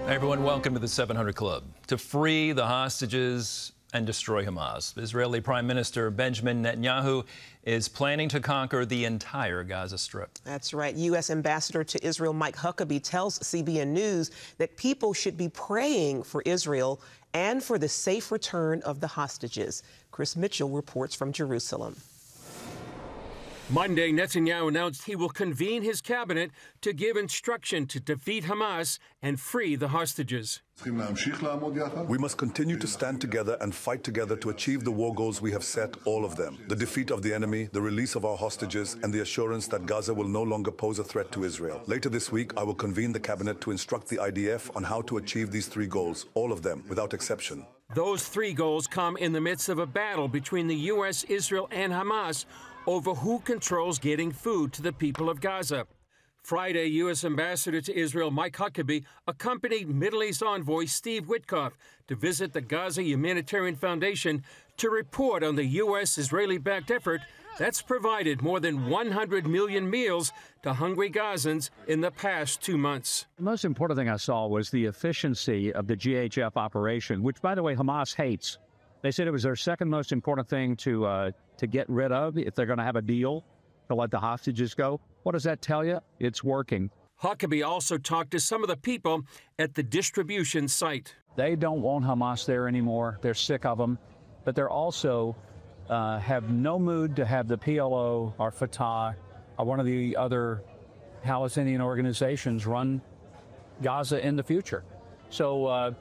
Hey everyone, welcome to the 700 Club. To free the hostages and destroy Hamas, Israeli Prime Minister Benjamin Netanyahu is planning to conquer the entire Gaza Strip. That's right. U.S. Ambassador to Israel Mike Huckabee tells CBN News that people should be praying for Israel and for the safe return of the hostages. Chris Mitchell reports from Jerusalem. Monday, Netanyahu announced he will convene his cabinet to give instruction to defeat Hamas and free the hostages. We must continue to stand together and fight together to achieve the war goals we have set, all of them. The defeat of the enemy, the release of our hostages, and the assurance that Gaza will no longer pose a threat to Israel. Later this week, I will convene the cabinet to instruct the IDF on how to achieve these three goals, all of them, without exception. Those three goals come in the midst of a battle between the U.S., Israel, and Hamas over who controls getting food to the people of Gaza. Friday, U.S. Ambassador to Israel Mike Huckabee accompanied Middle East envoy Steve Witkoff to visit the Gaza Humanitarian Foundation to report on the U.S.-Israeli-backed effort that's provided more than 100 million meals to hungry Gazans in the past 2 months. The most important thing I saw was the efficiency of the GHF operation, which, by the way, Hamas hates. They said it was their second most important thing to get rid of if they're going to have a deal to let the hostages go. What does that tell you? It's working. Huckabee also talked to some of the people at the distribution site. They don't want Hamas there anymore. They're sick of them. But they're also have no mood to have the PLO or Fatah or one of the other Palestinian organizations run Gaza in the future. So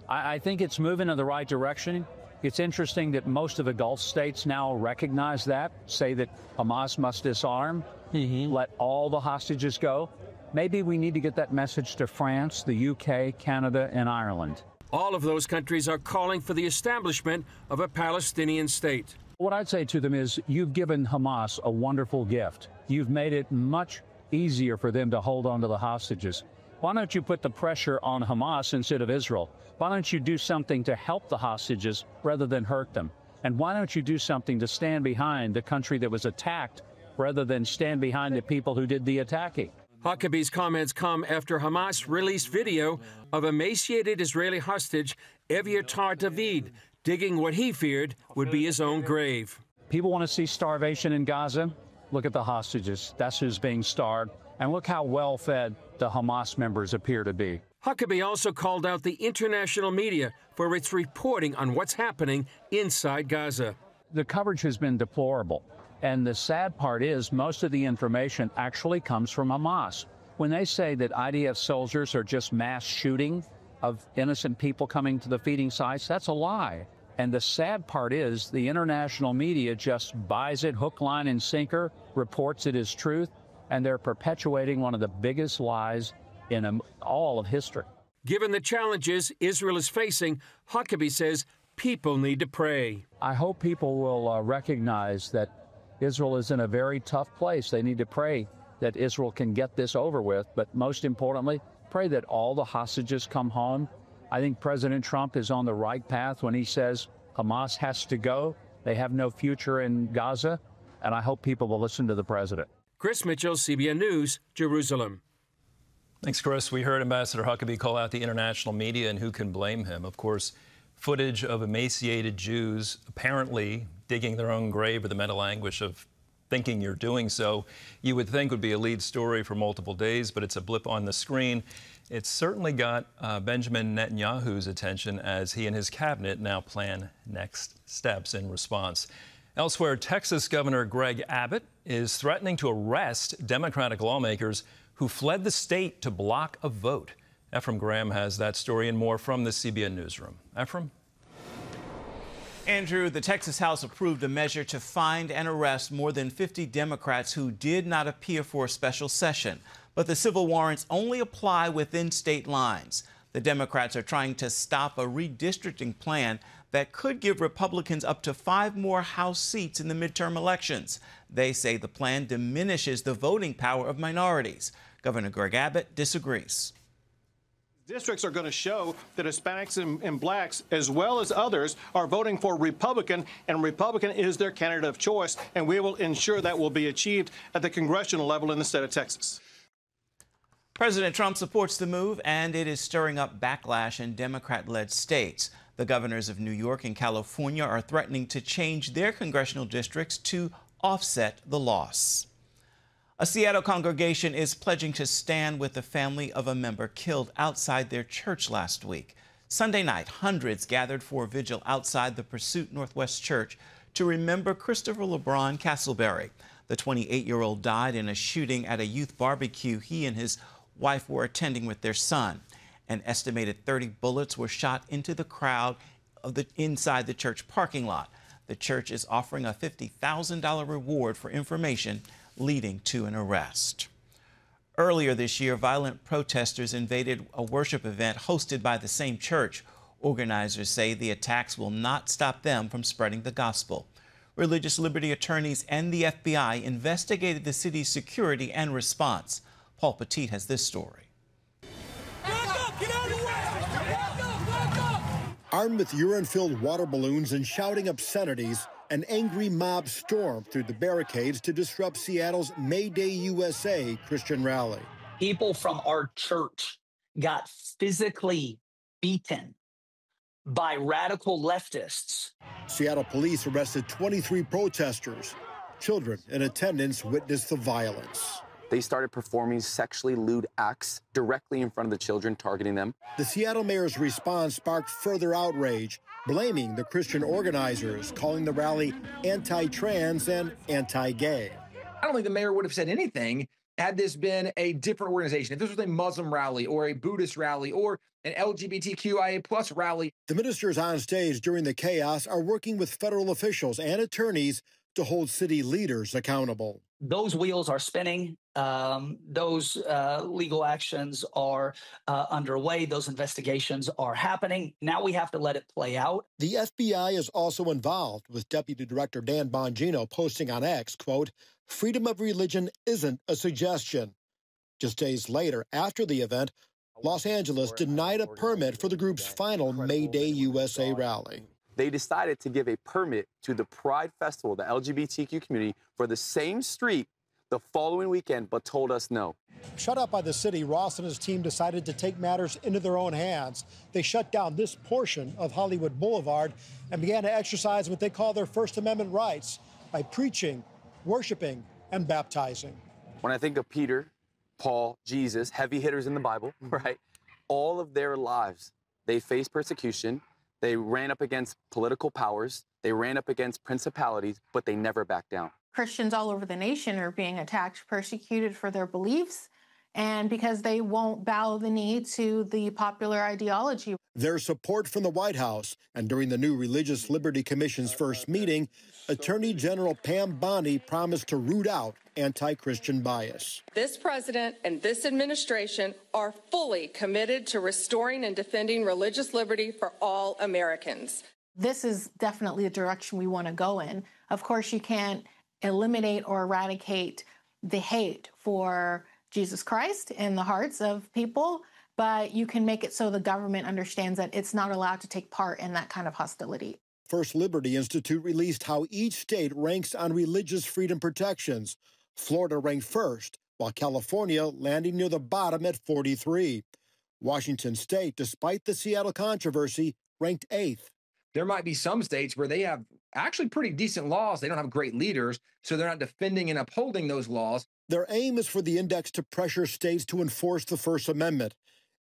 I think it's moving in the right direction. It's interesting that most of the Gulf states now recognize that, say that Hamas must disarm, let all the hostages go. Maybe we need to get that message to France, the UK, Canada, and Ireland. All of those countries are calling for the establishment of a Palestinian state. What I'd say to them is, you've given Hamas a wonderful gift. You've made it much easier for them to hold on to the hostages. Why don't you put the pressure on Hamas instead of Israel? Why don't you do something to help the hostages rather than hurt them? And why don't you do something to stand behind the country that was attacked rather than stand behind the people who did the attacking? Huckabee's comments come after Hamas released video of emaciated Israeli hostage Eviatar David digging what he feared would be his own grave. People want to see starvation in Gaza. Look at the hostages. That's who's being starved. And look how well-fed the Hamas members appear to be. Huckabee also called out the international media for its reporting on what's happening inside Gaza. The coverage has been deplorable. And the sad part is most of the information actually comes from Hamas. When they say that IDF soldiers are just mass shooting of innocent people coming to the feeding sites, that's a lie. And the sad part is the international media just buys it hook, line, and sinker, reports it as truth, and they're perpetuating one of the biggest lies in all of history. Given the challenges Israel is facing, Huckabee says people need to pray. I hope people will recognize that Israel is in a very tough place. They need to pray that Israel can get this over with, but most importantly, pray that all the hostages come home. I think President Trump is on the right path when he says Hamas has to go. They have no future in Gaza, and I hope people will listen to the president. Chris Mitchell, CBN News, Jerusalem. Thanks, Chris. We heard Ambassador Huckabee call out the international media, and who can blame him? Of course, footage of emaciated Jews apparently digging their own grave with the mental anguish of thinking you're doing so, you would think would be a lead story for multiple days, but it's a blip on the screen. It's certainly got Benjamin Netanyahu's attention as he and his cabinet now plan next steps in response. Elsewhere, Texas Governor Greg Abbott is threatening to arrest Democratic lawmakers who fled the state to block a vote. Ephraim Graham has that story and more from the CBN newsroom. Ephraim? Andrew, the Texas House approved a measure to find and arrest more than 50 Democrats who did not appear for a special session. But the civil warrants only apply within state lines. The Democrats are trying to stop a redistricting plan that could give Republicans up to 5 more House seats in the midterm elections. They say the plan diminishes the voting power of minorities. Governor Greg Abbott disagrees. Districts are going to show that Hispanics and blacks, as well as others, are voting for Republican, and Republican is their candidate of choice, and we will ensure that will be achieved at the congressional level in the state of Texas. President Trump supports the move, and it is stirring up backlash in Democrat-led states. The governors of New York and California are threatening to change their congressional districts to offset the loss. A Seattle congregation is pledging to stand with the family of a member killed outside their church last week. Sunday night, hundreds gathered for a vigil outside the Pursuit Northwest Church to remember Christopher LeBron Castleberry. The 28-year-old died in a shooting at a youth barbecue he and his wife were attending with their son. An estimated 30 bullets were shot into the crowd inside the church parking lot. The church is offering a $50,000 reward for information leading to an arrest. Earlier this year, violent protesters invaded a worship event hosted by the same church. Organizers say the attacks will not stop them from spreading the gospel. Religious liberty attorneys and the FBI investigated the city's security and response. Paul Petit has this story. Armed with urine-filled water balloons and shouting obscenities, an angry mob stormed through the barricades to disrupt Seattle's May Day USA Christian rally. People from our church got physically beaten by radical leftists. Seattle police arrested 23 protesters. Children in attendance witnessed the violence. They started performing sexually lewd acts directly in front of the children, targeting them. The Seattle mayor's response sparked further outrage, blaming the Christian organizers, calling the rally anti-trans and anti-gay. I don't think the mayor would have said anything had this been a different organization. If this was a Muslim rally or a Buddhist rally or an LGBTQIA plus rally. The ministers on stage during the chaos are working with federal officials and attorneys to hold city leaders accountable. Those wheels are spinning. Those legal actions are underway. Those investigations are happening. Now we have to let it play out. The FBI is also involved, with Deputy Director Dan Bongino posting on X, quote, "Freedom of religion isn't a suggestion." Just days later, after the event, Los Angeles denied a permit for the group's final May Day USA rally. They decided to give a permit to the Pride Festival, the LGBTQ community, for the same street the following weekend, but told us no. Shut up by the city, Ross and his team decided to take matters into their own hands. They shut down this portion of Hollywood Boulevard and began to exercise what they call their First Amendment rights by preaching, worshiping, and baptizing. When I think of Peter, Paul, Jesus, heavy hitters in the Bible, right? All of their lives, they faced persecution. They ran up against political powers. They ran up against principalities, but they never backed down. Christians all over the nation are being attacked, persecuted for their beliefs, and because they won't bow the knee to the popular ideology. There's support from the White House, and during the new Religious Liberty Commission's first meeting, Attorney General Pam Bondi promised to root out anti-Christian bias. This president and this administration are fully committed to restoring and defending religious liberty for all Americans. This is definitely the direction we want to go in. Of course, you can't eliminate or eradicate the hate for Jesus Christ in the hearts of people, but you can make it so the government understands that it's not allowed to take part in that kind of hostility. First Liberty Institute released how each state ranks on religious freedom protections. Florida ranked first, while California landing near the bottom at 43. Washington State, despite the Seattle controversy, ranked 8th. There might be some states where they have actually pretty decent laws. They don't have great leaders, so they're not defending and upholding those laws. Their aim is for the index to pressure states to enforce the First Amendment.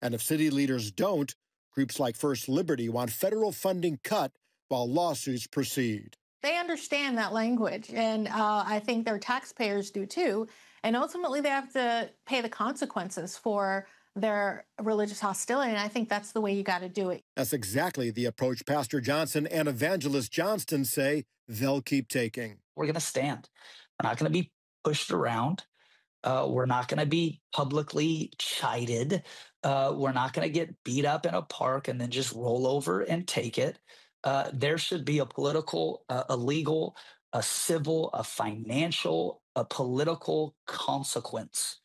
And if city leaders don't, groups like First Liberty want federal funding cut while lawsuits proceed. They understand that language, and I think their taxpayers do too. And ultimately, they have to pay the consequences for their religious hostility, and I think that's the way you got to do it. That's exactly the approach Pastor Johnson and Evangelist Johnston say they'll keep taking. We're going to stand. We're not going to be pushed around. We're not going to be publicly chided. We're not going to get beat up in a park and then just roll over and take it. There should be a political, a legal, a civil, a financial, a political consequence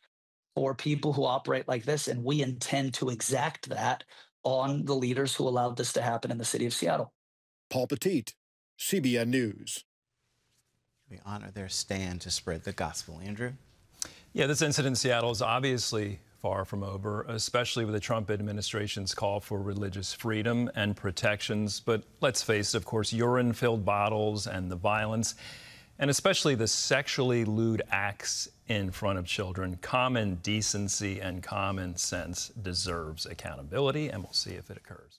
for people who operate like this, and we intend to exact that on the leaders who allowed this to happen in the city of Seattle. Paul Petit, CBN News. We honor their stand to spread the gospel. Andrew? Yeah, this incident in Seattle is obviously far from over, especially with the Trump administration's call for religious freedom and protections. But let's face it, of course, urine-filled bottles and the violence, and especially the sexually lewd acts in front of children, common decency and common sense deserves accountability, and we'll see if it occurs.